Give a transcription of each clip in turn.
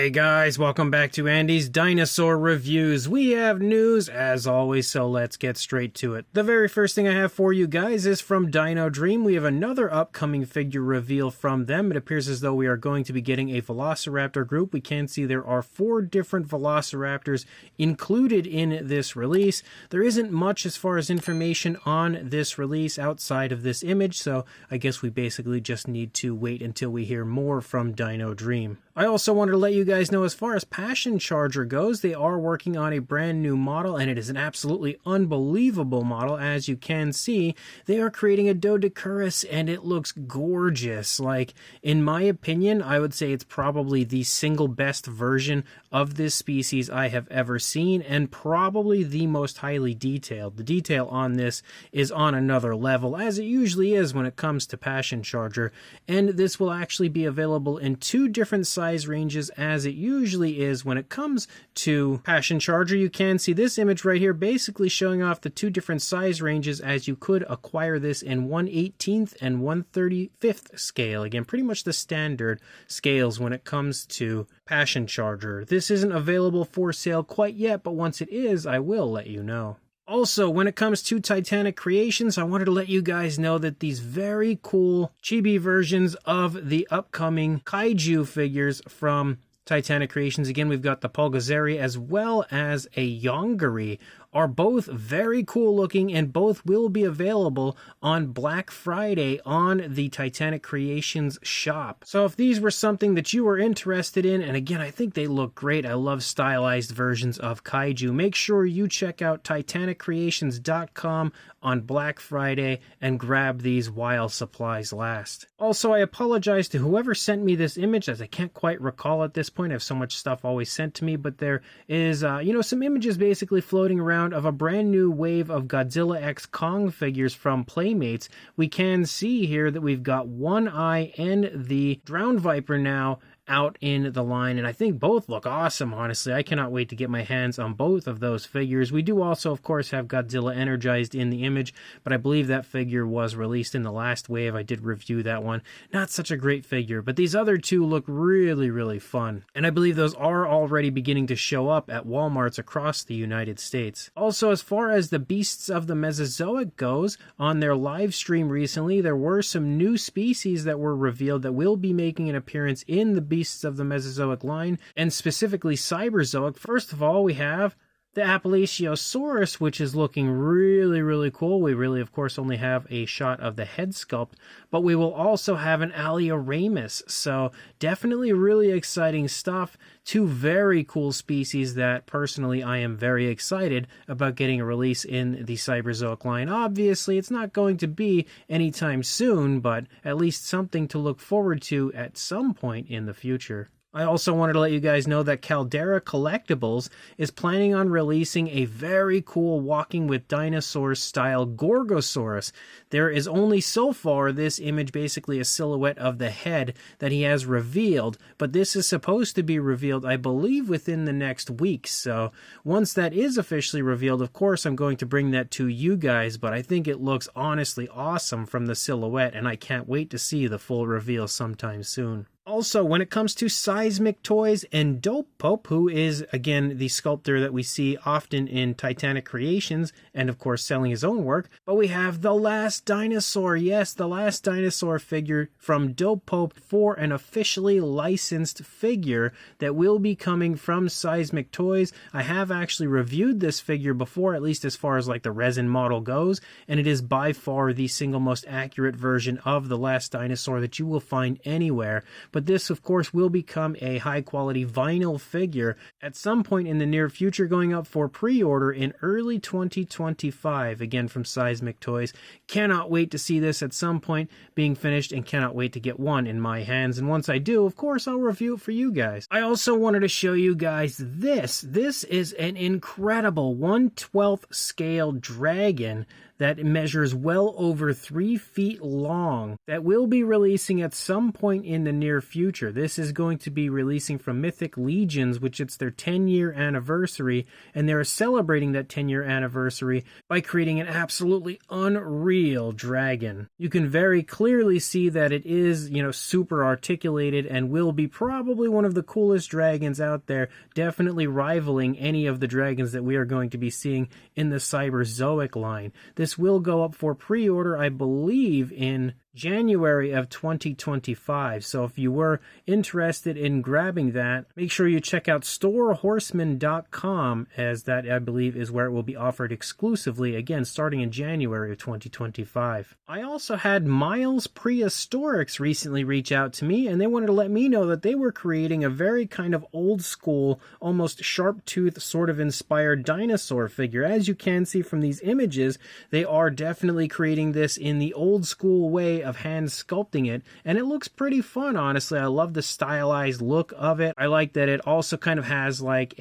Hey guys, welcome back to Andy's Dinosaur Reviews. We have news as always, so let's get straight to it. The very first thing I have for you guys is from Dino Dream. We have another upcoming figure reveal from them. It appears as though we are going to be getting a Velociraptor group. We can see there are 4 different Velociraptors included in this release. There isn't much as far as information on this release outside of this image, so I guess we basically just need to wait until we hear more from Dino Dream. I also wanted to let you guys know, as far as Passion Charger goes, they are working on a brand new model, and it is an absolutely unbelievable model. As you can see, they are creating a Doedicurus, and it looks gorgeous. Like, in my opinion, I would say it's probably the single best version of this species I have ever seen, and probably the most highly detailed. The detail on this is on another level, as it usually is when it comes to Passion Charger, and this will actually be available in 2 different size ranges, as it usually is when it comes to Passion Charger. You can see this image right here basically showing off the 2 different size ranges, as you could acquire this in 1/18th and 1/35th scale. Again, pretty much the standard scales when it comes to Passion Charger. This isn't available for sale quite yet, but once it is, I will let you know. Also, when it comes to Titanic Creations, I wanted to let you guys know that these very cool Chibi versions of the upcoming Kaiju figures from Titanic Creations, again, we've got the Pulgazeri as well as a Yongari, are both very cool looking, and both will be available on Black Friday on the Titanic Creations shop. So if these were something that you were interested in, and again, I think they look great, I love stylized versions of Kaiju, make sure you check out TitanicCreations.com on Black Friday and grab these while supplies last. Also, I apologize to whoever sent me this image, as I can't quite recall at this point. I have so much stuff always sent to me, but there is, some images basically floating around of a brand new wave of Godzilla x Kong figures from Playmates. We can see here that we've got One Eye and the Drowned Viper now out in the line, and I think both look awesome, honestly. I cannot wait to get my hands on both of those figures. We do also, of course, have Godzilla Energized in the image, but I believe that figure was released in the last wave. I did review that one. Not such a great figure, but these other 2 look really, really fun, and I believe those are already beginning to show up at Walmarts across the United States. Also, as far as the Beasts of the Mesozoic goes, on their live stream recently, there were some new species that were revealed that will be making an appearance in the Beasts of the Mesozoic line, and specifically Cyberzoic. First of all, we have the Apalaciosaurus, which is looking really, really cool. We really, of course, only have a shot of the head sculpt, but we will also have an Alioramus, so definitely really exciting stuff. 2 very cool species that, personally, I am very excited about getting a release in the Cyberzoic line. Obviously, it's not going to be anytime soon, but at least something to look forward to at some point in the future. I also wanted to let you guys know that Caldera Collectibles is planning on releasing a very cool Walking with Dinosaurs style Gorgosaurus. There is only so far this image, basically a silhouette of the head, that he has revealed, but this is supposed to be revealed, I believe, within the next week. So once that is officially revealed, of course, I'm going to bring that to you guys, but I think it looks honestly awesome from the silhouette, and I can't wait to see the full reveal sometime soon. Also, when it comes to Seismic Toys and Dopepope, who is, again, the sculptor that we see often in Titanic Creations, and of course selling his own work, but we have the Last Dinosaur. Yes, the Last Dinosaur figure from Dopepope for an officially licensed figure that will be coming from Seismic Toys. I have actually reviewed this figure before, at least as far as like the resin model goes, and it is by far the single most accurate version of the Last Dinosaur that you will find anywhere. But this, of course, will become a high-quality vinyl figure at some point in the near future, going up for pre-order in early 2025, again from Seismic Toys. Cannot wait to see this at some point being finished, and cannot wait to get one in my hands. And once I do, of course, I'll review it for you guys. I also wanted to show you guys this. This is an incredible 1/12 scale dragon that measures well over 3 feet long that will be releasing at some point in the near future. This is going to be releasing from Mythic Legions, which it's their 10-year anniversary, and they're celebrating that 10-year anniversary by creating an absolutely unreal dragon. You can very clearly see that it is, super articulated and will be probably one of the coolest dragons out there, definitely rivaling any of the dragons that we are going to be seeing in the Cyberzoic line. This will go up for pre-order, I believe, in January of 2025. So if you were interested in grabbing that, make sure you check out storehorseman.com, as that, I believe, is where it will be offered exclusively, again, starting in January of 2025. I also had Miles Prehistorics recently reach out to me, and they wanted to let me know that they were creating a very kind of old school, almost Sharptooth sort of inspired dinosaur figure. As you can see from these images, they are definitely creating this in the old school way of hand sculpting it, and it looks pretty fun, honestly. I love the stylized look of it. I like that it also kind of has like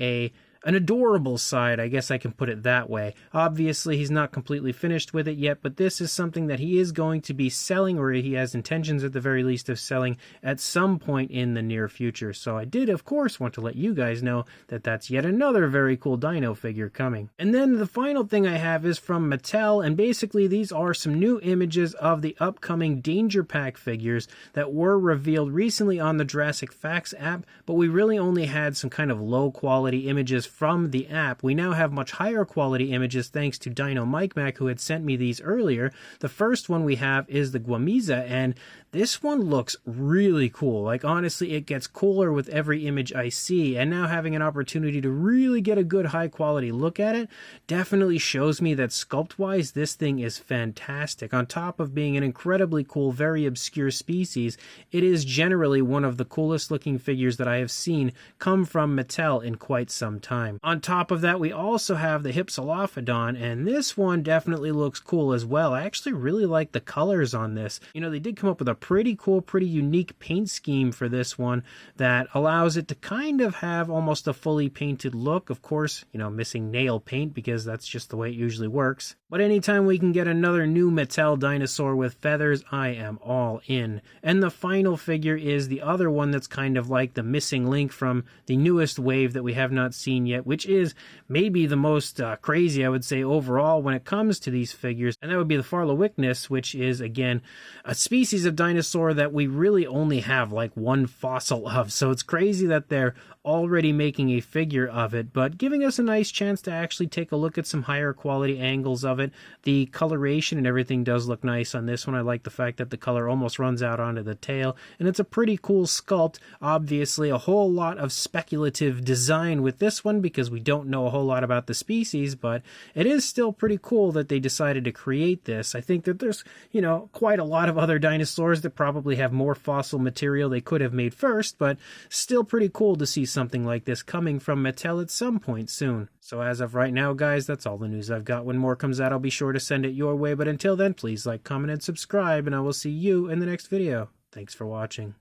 an adorable side, I guess I can put it that way. Obviously, he's not completely finished with it yet, but this is something that he is going to be selling, or he has intentions at the very least of selling at some point in the near future. So I did, of course, want to let you guys know that that's yet another very cool dino figure coming. And then the final thing I have is from Mattel, and basically these are some new images of the upcoming Danger Pack figures that were revealed recently on the Jurassic Facts app, but we really only had some kind of low quality images from the app. We now have much higher quality images thanks to Dino Mike Mac, who had sent me these earlier. The first one we have is the Guamiza, and this one looks really cool. Like, honestly, it gets cooler with every image I see, and now having an opportunity to really get a good high quality look at it definitely shows me that sculpt-wise, this thing is fantastic. On top of being an incredibly cool, very obscure species, it is generally one of the coolest looking figures that I have seen come from Mattel in quite some time. On top of that, we also have the Hypsilophodon, and this one definitely looks cool as well. I actually really like the colors on this. They did come up with a pretty cool, pretty unique paint scheme for this one that allows it to kind of have almost a fully painted look. Of course, missing nail paint because that's just the way it usually works. But anytime we can get another new Mattel dinosaur with feathers, I am all in. And the final figure is the other one that's kind of like the missing link from the newest wave that we have not seen yet, which is maybe the most crazy, I would say, overall when it comes to these figures, and that would be the Farlowicnus, which is, again, a species of dinosaur that we really only have like one fossil of, so it's crazy that they're already making a figure of it, but giving us a nice chance to actually take a look at some higher quality angles of it. The coloration and everything does look nice on this one. I like the fact that the color almost runs out onto the tail, and it's a pretty cool sculpt. Obviously, a whole lot of speculative design with this one because we don't know a whole lot about the species, but it is still pretty cool that they decided to create this. I think that there's, quite a lot of other dinosaurs that probably have more fossil material they could have made first, but still pretty cool to see something like this coming from Mattel at some point soon. So as of right now, guys, that's all the news I've got. When more comes out, I'll be sure to send it your way, but until then, please like, comment, and subscribe, and I will see you in the next video. Thanks for watching.